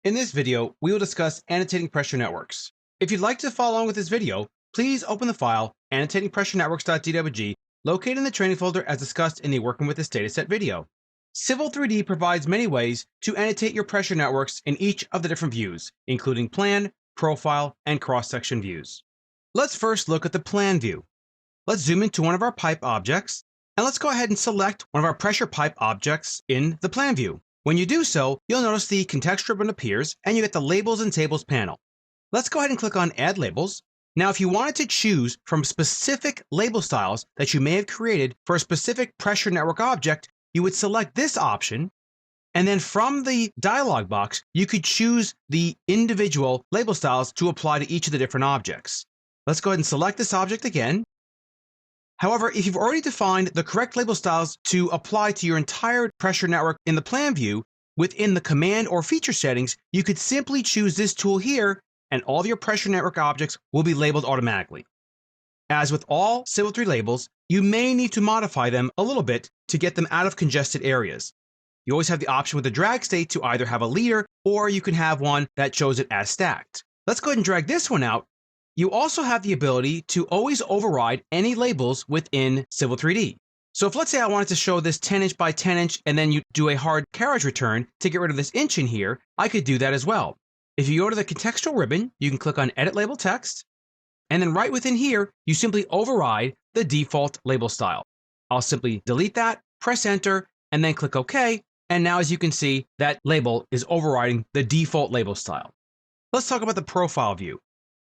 In this video, we will discuss annotating pressure networks. If you'd like to follow along with this video, please open the file annotatingpressurenetworks.dwg located in the training folder as discussed in the Working with this Dataset video. Civil 3D provides many ways to annotate your pressure networks in each of the different views, including plan, profile, and cross-section views. Let's first look at the plan view. Let's zoom into one of our pipe objects, and let's go ahead and select one of our pressure pipe objects in the plan view. When you do so, you'll notice the context ribbon appears and you get the Labels and Tables panel. Let's go ahead and click on Add Labels. Now, if you wanted to choose from specific label styles that you may have created for a specific pressure network object, you would select this option, and then from the dialog box, you could choose the individual label styles to apply to each of the different objects. Let's go ahead and select this object again. However, if you've already defined the correct label styles to apply to your entire pressure network in the plan view within the command or feature settings, you could simply choose this tool here and all of your pressure network objects will be labeled automatically. As with all Civil 3 labels, you may need to modify them a little bit to get them out of congested areas. You always have the option with the drag state to either have a leader or you can have one that shows it as stacked. Let's go ahead and drag this one out. You also have the ability to always override any labels within Civil 3D. So if let's say I wanted to show this 10 inch by 10 inch and then you do a hard carriage return to get rid of this inch in here, I could do that as well. If you go to the contextual ribbon, you can click on Edit Label Text, and then right within here, you simply override the default label style. I'll simply delete that, press Enter, and then click OK. And now as you can see, that label is overriding the default label style. Let's talk about the profile view.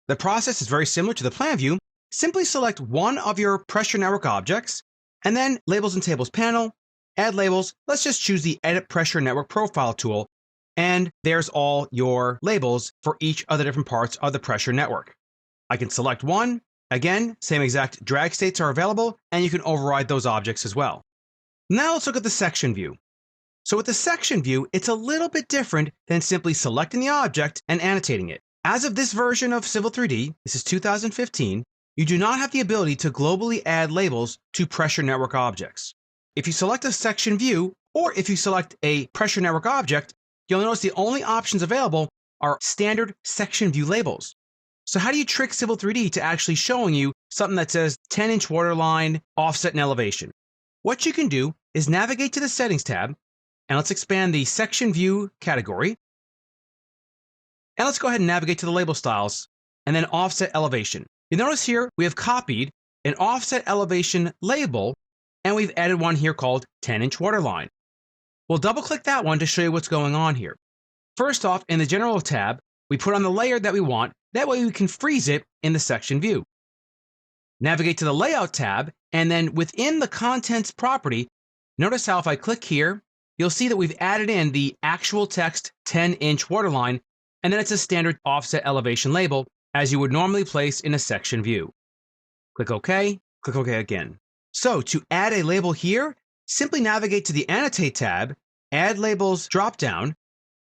The process is very similar to the plan view. Simply select one of your pressure network objects, and then Labels and Tables panel, Add Labels. Let's just choose the Edit Pressure Network Profile tool, and there's all your labels for each of the different parts of the pressure network. I can select one. Again, same exact drag states are available, and you can override those objects as well. Now let's look at the section view. So with the section view, it's a little bit different than simply selecting the object and annotating it. As of this version of Civil 3D, this is 2015, you do not have the ability to globally add labels to pressure network objects. If you select a section view, or if you select a pressure network object, you'll notice the only options available are standard section view labels. So how do you trick Civil 3D to actually showing you something that says 10-inch waterline, offset, and elevation? What you can do is navigate to the Settings tab, and let's expand the section view category. And let's go ahead and navigate to the label styles and then offset elevation. You notice here we have copied an offset elevation label and we've added one here called 10-inch waterline. We'll double click that one to show you what's going on here. First off, in the general tab, we put on the layer that we want. That way we can freeze it in the section view. Navigate to the layout tab and then within the contents property, notice how if I click here, you'll see that we've added in the actual text 10-inch waterline. And then it's a standard offset elevation label as you would normally place in a section view. Click OK, click OK again. So to add a label here, simply navigate to the Annotate tab, Add Labels dropdown,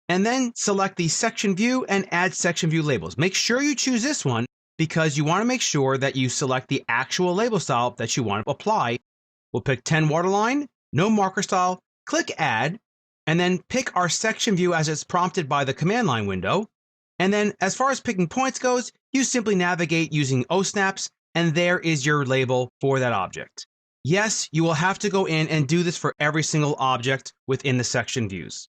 and then select the section view and add section view labels. Make sure you choose this one because you want to make sure that you select the actual label style that you want to apply. We'll pick 10 waterline, no marker style, click Add, and then pick our section view as it's prompted by the command line window. And then as far as picking points goes, you simply navigate using O-snaps, and there is your label for that object. Yes, you will have to go in and do this for every single object within the section views.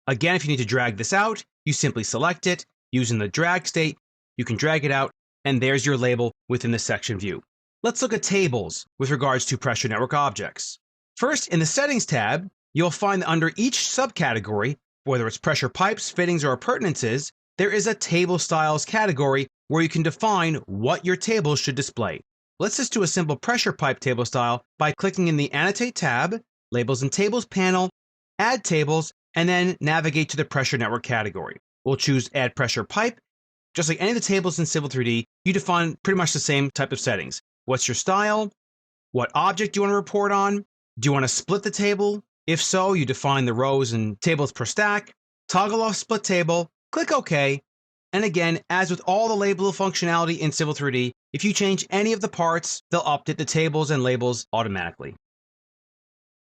Again, if you need to drag this out, you simply select it using the drag state. You can drag it out, and there's your label within the section view. Let's look at tables with regards to pressure network objects. First, in the Settings tab, you'll find that under each subcategory, whether it's pressure pipes, fittings, or appurtenances, there is a table styles category where you can define what your table should display. Let's just do a simple pressure pipe table style by clicking in the Annotate tab, Labels and Tables panel, Add Tables, and then navigate to the pressure network category. We'll choose Add Pressure Pipe. Just like any of the tables in Civil 3D, you define pretty much the same type of settings. What's your style? What object do you want to report on? Do you want to split the table? If so, you define the rows and tables per stack. Toggle off Split Table. Click OK, and again, as with all the label functionality in Civil 3D, if you change any of the parts, they'll update the tables and labels automatically.